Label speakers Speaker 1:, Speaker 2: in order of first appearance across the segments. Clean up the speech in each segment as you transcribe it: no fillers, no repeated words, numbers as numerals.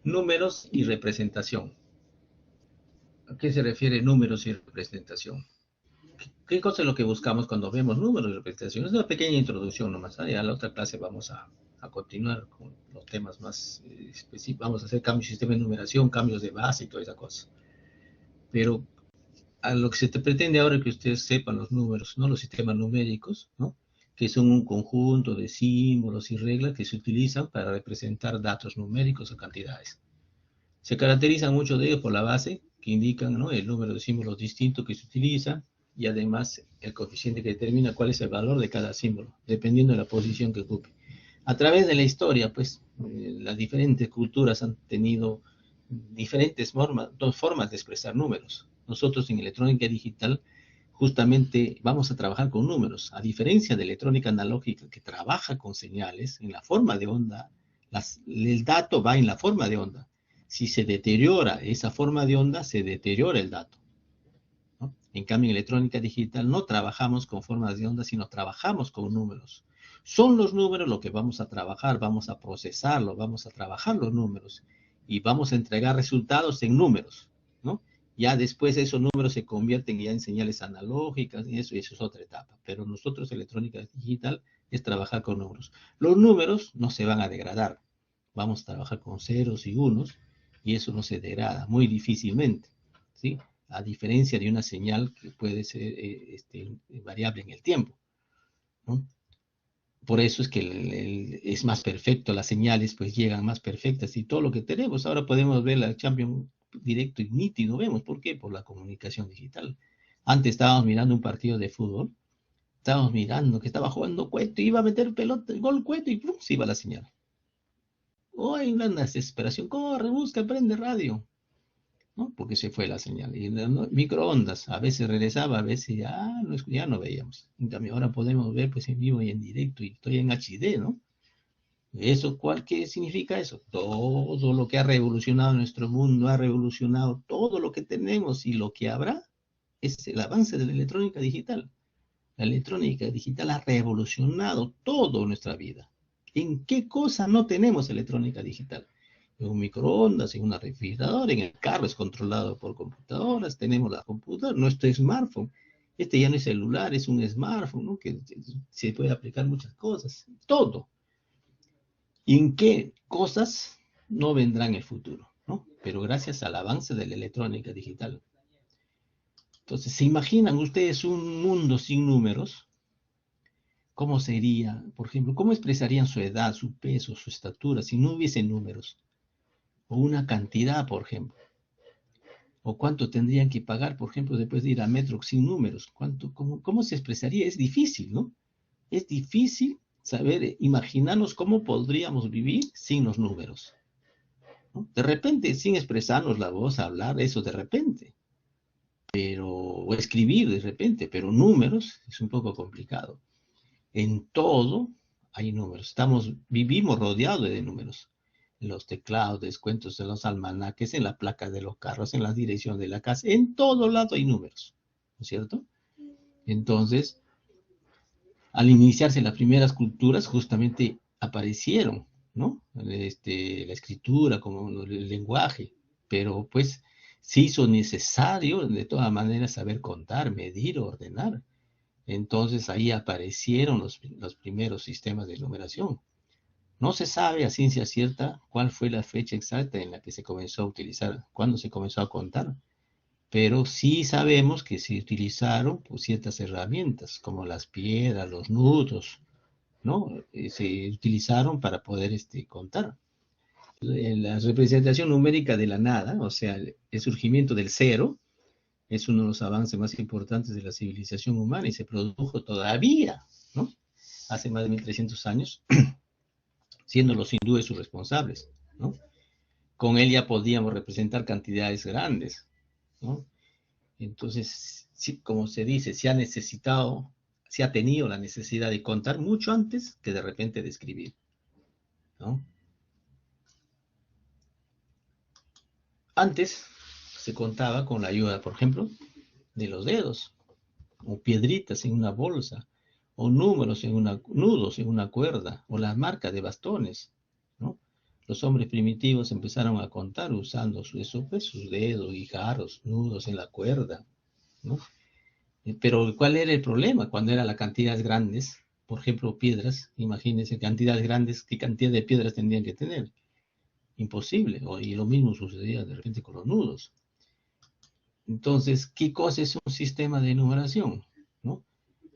Speaker 1: Números y representación. ¿A qué se refiere números y representación? ¿Qué cosa es lo que buscamos cuando vemos números y representación? Es una pequeña introducción nomás. ¿Ah? Ya en la otra clase vamos a continuar con los temas más específicos. Vamos a hacer cambios de sistema de numeración, cambios de base y toda esa cosa. Pero a lo que se te pretende ahora es que ustedes sepan los números, ¿no? Los sistemas numéricos, ¿no? Que son un conjunto de símbolos y reglas que se utilizan para representar datos numéricos o cantidades. Se caracterizan mucho de ellos por la base, que indican, ¿no?, el número de símbolos distintos que se utiliza y además el coeficiente que determina cuál es el valor de cada símbolo, dependiendo de la posición que ocupe. A través de la historia, pues, las diferentes culturas han tenido diferentes formas de expresar números. Nosotros en electrónica digital justamente vamos a trabajar con números, a diferencia de electrónica analógica que trabaja con señales en la forma de onda, el dato va en la forma de onda. Si se deteriora esa forma de onda, se deteriora el dato, ¿no? En cambio, en electrónica digital no trabajamos con formas de onda, sino trabajamos con números. Son los números lo que vamos a trabajar, vamos a procesarlo, vamos a trabajar los números y vamos a entregar resultados en números, ¿no? Ya después esos números se convierten ya en señales analógicas y eso es otra etapa. Pero nosotros, electrónica digital, es trabajar con números. Los números no se van a degradar. Vamos a trabajar con ceros y unos y eso no se degrada muy difícilmente, ¿sí? A diferencia de una señal que puede ser variable en el tiempo, ¿no? Por eso es que es más perfecto, las señales pues llegan más perfectas y todo lo que tenemos. Ahora podemos ver la Champions directo y nítido, ¿vemos? ¿Por qué? Por la comunicación digital. Antes estábamos mirando un partido de fútbol, estábamos mirando que estaba jugando Cueto, iba a meter pelota, gol Cueto y ¡pum!, se iba la señal. Oh, hay una desesperación, corre, busca, prende radio, ¿no? Porque se fue la señal. Y no, microondas, a veces regresaba, a veces ya no veíamos. En cambio, ahora podemos ver pues en vivo y en directo y estoy en HD, ¿no? ¿Eso qué significa eso? Todo lo que ha revolucionado nuestro mundo, ha revolucionado todo lo que tenemos y lo que habrá es el avance de la electrónica digital. La electrónica digital ha revolucionado toda nuestra vida. ¿En qué cosa no tenemos electrónica digital? En un microondas, en una refrigeradora, en el carro es controlado por computadoras, tenemos la computadora, nuestro smartphone. Este ya no es celular, es un smartphone, ¿no? Que se puede aplicar muchas cosas, todo. ¿Y en qué cosas no vendrá en el futuro, ¿no? Pero gracias al avance de la electrónica digital. Entonces, ¿se imaginan ustedes un mundo sin números? ¿Cómo sería, por ejemplo, cómo expresarían su edad, su peso, su estatura si no hubiese números? O una cantidad, por ejemplo. O cuánto tendrían que pagar, por ejemplo, después de ir a Metro sin números. ¿Cómo se expresaría? Es difícil, ¿no? Es difícil saber, imaginarnos cómo podríamos vivir sin los números, ¿no? De repente, sin expresarnos la voz, hablar, eso de repente. O escribir de repente, pero números es un poco complicado. En todo hay números. Vivimos rodeados de números. En los teclados, descuentos de los almanaques, en la placa de los carros, en la dirección de la casa, en todo lado hay números, ¿no es cierto? Entonces, al iniciarse las primeras culturas, justamente aparecieron, ¿no? La escritura, como el lenguaje, pero pues se hizo necesario de todas maneras saber contar, medir, ordenar. Entonces ahí aparecieron los primeros sistemas de numeración. No se sabe a ciencia cierta cuál fue la fecha exacta en la que se comenzó a utilizar, cuándo se comenzó a contar, pero sí sabemos que se utilizaron pues, ciertas herramientas, como las piedras, los nudos, ¿no? Se utilizaron para poder contar. La representación numérica de la nada, o sea, el surgimiento del cero, es uno de los avances más importantes de la civilización humana y se produjo todavía, ¿no? Hace más de 1300 años, siendo los hindúes sus responsables, ¿no? Con él ya podíamos representar cantidades grandes, ¿no? Entonces, sí, como se dice, se ha tenido la necesidad de contar mucho antes que de repente de escribir, ¿no? Antes se contaba con la ayuda, por ejemplo, de los dedos, o piedritas en una bolsa, o nudos en una cuerda, o las marcas de bastones, ¿no? Los hombres primitivos empezaron a contar usando sus dedos, guijarros, nudos en la cuerda, ¿no? Pero ¿cuál era el problema? Cuando eran las cantidades grandes, por ejemplo, piedras, imagínense cantidades grandes, ¿qué cantidad de piedras tendrían que tener? Imposible. Y lo mismo sucedía de repente con los nudos. Entonces, ¿qué cosa es un sistema de numeración? ¿No?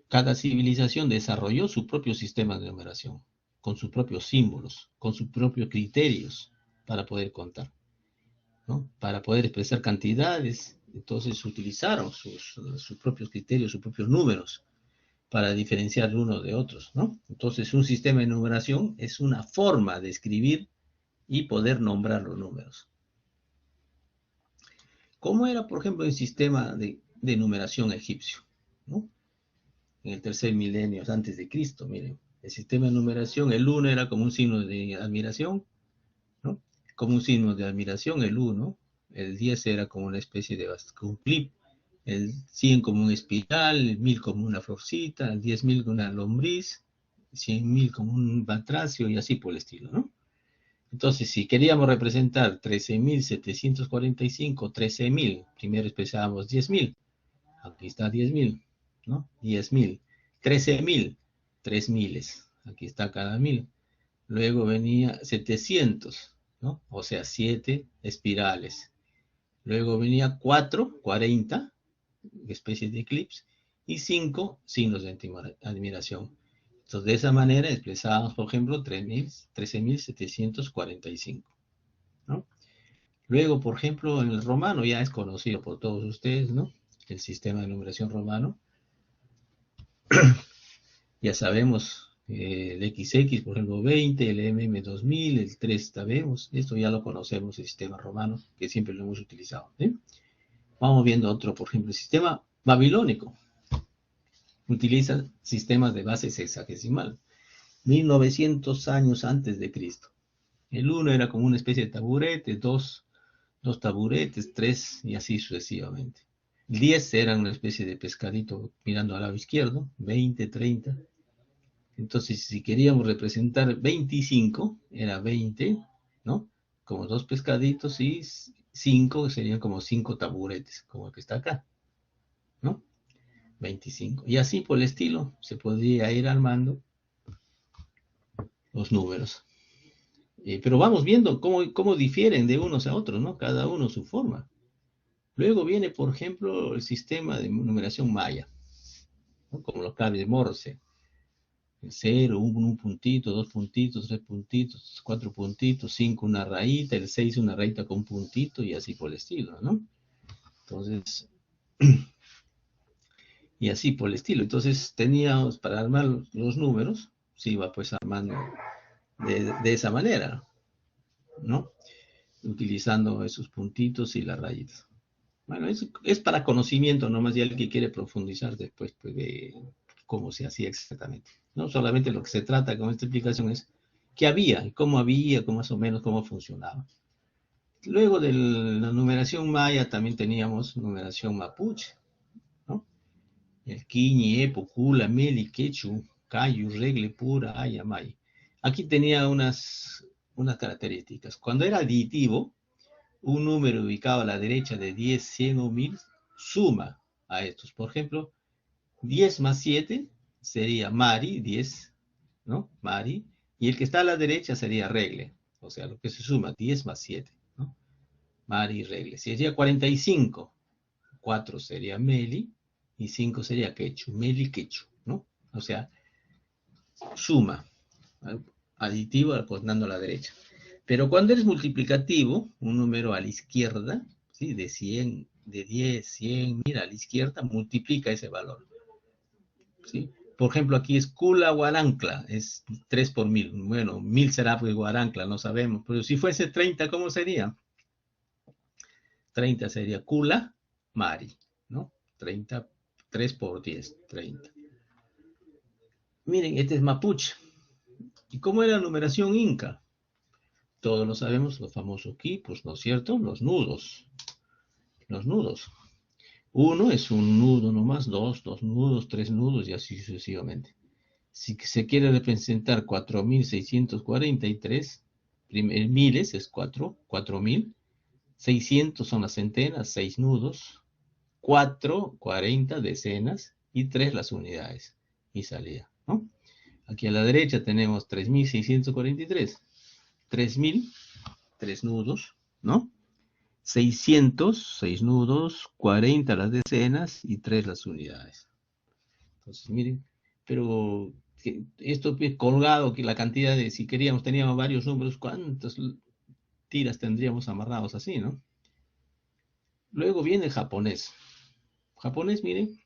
Speaker 1: Cada civilización desarrolló su propio sistema de numeración, con sus propios símbolos, con sus propios criterios para poder contar, ¿no? Para poder expresar cantidades. Entonces utilizaron sus propios criterios, sus propios números para diferenciar unos de otros, ¿no? Entonces un sistema de numeración es una forma de escribir y poder nombrar los números. ¿Cómo era, por ejemplo, el sistema de numeración egipcio? ¿No? En el tercer milenio antes de Cristo, miren, el sistema de numeración, el 1 era como un signo de admiración, ¿no? Como un signo de admiración, el 1, el 10 era como una especie de un clip, el 100 como un espiral, el 1000 como una florcita, el 10.000 como una lombriz, 100.000 como un batracio y así por el estilo, ¿no? Entonces, si queríamos representar 13.745, 13.000, primero expresábamos 10.000. Aquí está 10.000, ¿no? 10.000. 13.000, 3.000. Aquí está cada 1.000. Luego venía 700, ¿no? O sea, 7 espirales. Luego venía 4, 40, especies de eclipse, y 5 signos de admiración. Entonces, de esa manera expresábamos, por ejemplo, 13.745, ¿no? Luego, por ejemplo, en el romano ya es conocido por todos ustedes, ¿no? El sistema de numeración romano. Ya sabemos, el XX, por ejemplo, 20, el MM 2000, el 3 sabemos, esto ya lo conocemos, el sistema romano, que siempre lo hemos utilizado, ¿sí? Vamos viendo otro, por ejemplo, el sistema babilónico. Utiliza sistemas de base sexagesimal, 1900 años antes de Cristo. El 1 era como una especie de taburete, 2 taburetes, 3 y así sucesivamente. 10 era una especie de pescadito mirando al lado izquierdo, 20, 30. Entonces, si queríamos representar 25, era 20, ¿no? Como 2 pescaditos y 5 serían como 5 taburetes, como el que está acá, ¿no? 25. Y así por el estilo se podría ir armando los números. Pero vamos viendo cómo difieren de unos a otros, ¿no? Cada uno su forma. Luego viene, por ejemplo, el sistema de numeración maya, ¿no? Como los claves de Morse. El 0, un puntito, 2 puntitos, 3 puntitos, 4 puntitos, 5 una rayita, el 6 una rayita con un puntito y así por el estilo, ¿no? Entonces, y así por el estilo. Entonces teníamos para armar los números, se iba pues armando de esa manera, ¿no? Utilizando esos puntitos y las rayitas. Bueno, es para conocimiento nomás, y alguien que quiere profundizar después pues, de cómo se hacía exactamente. No solamente lo que se trata con esta explicación es qué había, cómo más o menos cómo funcionaba. Luego de la numeración maya también teníamos numeración mapuche, ¿no? El Quiñi, Epo, Cula, Meli, Quechu, Cayu, Regle, Pura, Ayamay. Aquí tenía unas características. Cuando era aditivo, un número ubicado a la derecha de 10, 100 o 1000 suma a estos. Por ejemplo, 10 más 7 sería Mari, 10, ¿no? Mari. Y el que está a la derecha sería Regle. O sea, lo que se suma, 10 más 7, ¿no? Mari y Regle. Sería 45. 4 sería Meli y 5 sería Quechu. Meli, Quechu, ¿no? O sea, suma. Aditivo acortando a la derecha. Pero cuando eres multiplicativo, un número a la izquierda, ¿sí? De 100, de 10, 100, mira, a la izquierda multiplica ese valor, ¿sí? Por ejemplo, aquí es Kula Guarancla, es 3 por 1000. Bueno, 1000 será pues Guarancla, no sabemos. Pero si fuese 30, ¿cómo sería? 30 sería Kula Mari, ¿no? 30, 3 por 10, 30. Miren, este es Mapuche. ¿Y cómo era la numeración inca? Todos lo sabemos, los famosos quipos, ¿no es cierto? Los nudos. Los nudos. Uno es un nudo nomás, dos nudos, tres nudos y así sucesivamente. Si se quiere representar 4.643, El miles es 4, 4000. 600 son las centenas, 6 nudos. 4, 40 decenas. Y 3 las unidades. Y salida, ¿no? Aquí a la derecha tenemos 3643. 3000, 3 nudos, ¿no? 600, 6 nudos, 40 las decenas y 3 las unidades. Entonces, miren, pero esto colgado, que la cantidad de, si queríamos, teníamos varios números, ¿cuántas tiras tendríamos amarrados así, no? Luego viene el japonés. Japonés, miren,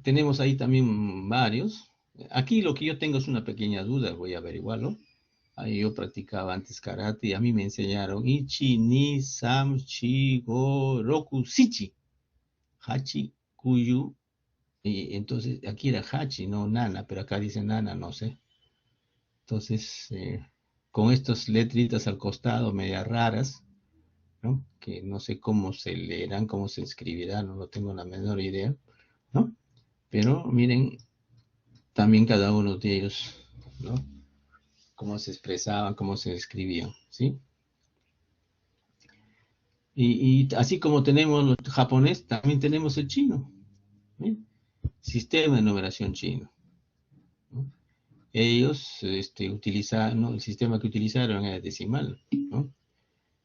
Speaker 1: tenemos ahí también varios. Aquí lo que yo tengo es una pequeña duda, voy a averiguarlo. Ahí yo practicaba antes karate y a mí me enseñaron Ichi, Ni, Sam, Chi, Go, Roku, Shichi, Hachi, Kuyu. Y entonces aquí era Hachi, no Nana, pero acá dice Nana, no sé. Entonces, con estas letritas al costado, medias raras, ¿no? Que no sé cómo se leerán, cómo se escribirán, no tengo la menor idea, ¿no? Pero miren, también cada uno de ellos, ¿no? Cómo se expresaban, cómo se escribían, ¿sí? Y así como tenemos el japonés, también tenemos el chino, ¿sí? Sistema de numeración chino, ¿no? Ellos utilizaron, ¿no? El sistema que utilizaron era decimal, ¿no?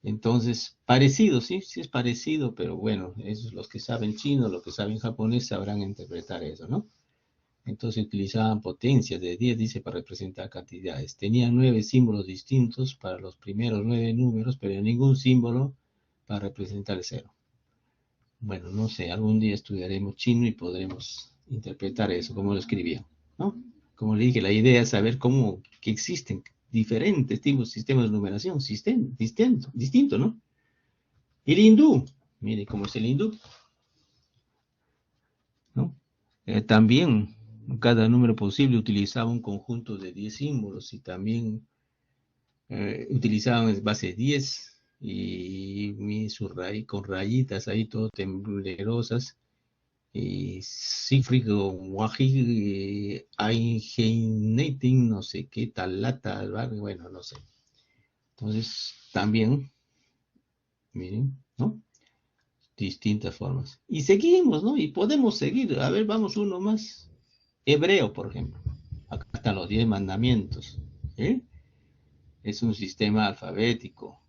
Speaker 1: Entonces, parecido, sí, sí es parecido, pero bueno, esos los que saben chino, los que saben japonés sabrán interpretar eso, ¿no? Entonces utilizaban potencias de 10, dice, para representar cantidades. Tenían 9 símbolos distintos para los primeros 9 números, pero ningún símbolo para representar el cero. Bueno, no sé, algún día estudiaremos chino y podremos interpretar eso, cómo lo escribían, ¿no? Como le dije, la idea es saber cómo que existen diferentes tipos de sistemas de numeración, distinto, ¿no? El hindú, mire cómo es el hindú, ¿no? También cada número posible utilizaba un conjunto de 10 símbolos y también utilizaban base 10 y su raíz, con rayitas ahí todo temblorosas. Y Siegfried Wahig Einheinating, no sé qué, Talata, bueno, no sé. Entonces, también, miren, ¿no? Distintas formas. Y seguimos, ¿no? Y podemos seguir. A ver, vamos uno más. Hebreo, por ejemplo. Acá están los 10 mandamientos. ¿Eh? Es un sistema alfabético,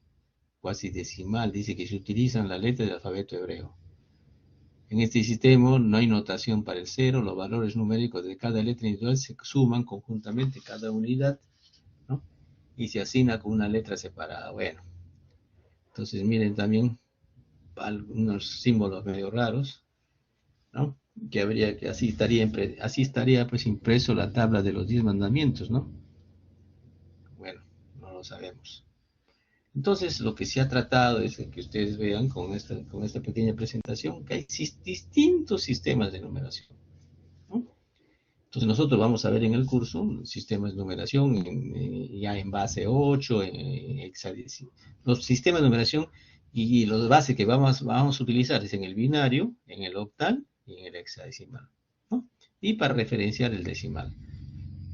Speaker 1: cuasi decimal. Dice que se utilizan las letras del alfabeto hebreo. En este sistema no hay notación para el cero, los valores numéricos de cada letra individual se suman conjuntamente cada unidad, ¿no? Y se asigna con una letra separada. Bueno, entonces miren también algunos símbolos medio raros, ¿no? Que habría que así estaría pues impreso la tabla de los 10 mandamientos, ¿no? Bueno, no lo sabemos. Entonces, lo que se ha tratado es que ustedes vean con esta pequeña presentación que hay distintos sistemas de numeración, ¿no? Entonces, nosotros vamos a ver en el curso sistemas de numeración ya en base 8, en hexadecimal. Los sistemas de numeración y los bases que vamos a utilizar es en el binario, en el octal y en el hexadecimal, ¿no? Y para referenciar el decimal.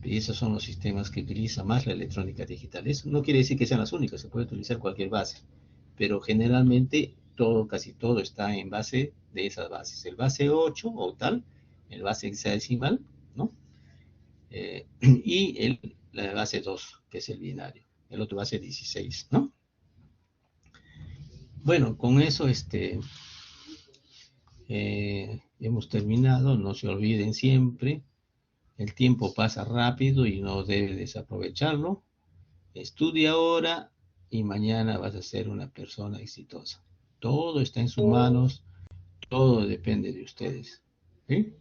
Speaker 1: Y esos son los sistemas que utiliza más la electrónica digital. Eso no quiere decir que sean las únicas, se puede utilizar cualquier base, pero generalmente todo, casi todo está en base de esas bases. El base 8 o tal, el base hexadecimal, ¿no? Y la base 2, que es el binario. El otro base 16, ¿no? Bueno, con eso hemos terminado. No se olviden siempre, el tiempo pasa rápido y no debe desaprovecharlo. Estudia ahora y mañana vas a ser una persona exitosa. Todo está en sus manos, todo depende de ustedes. ¿Sí?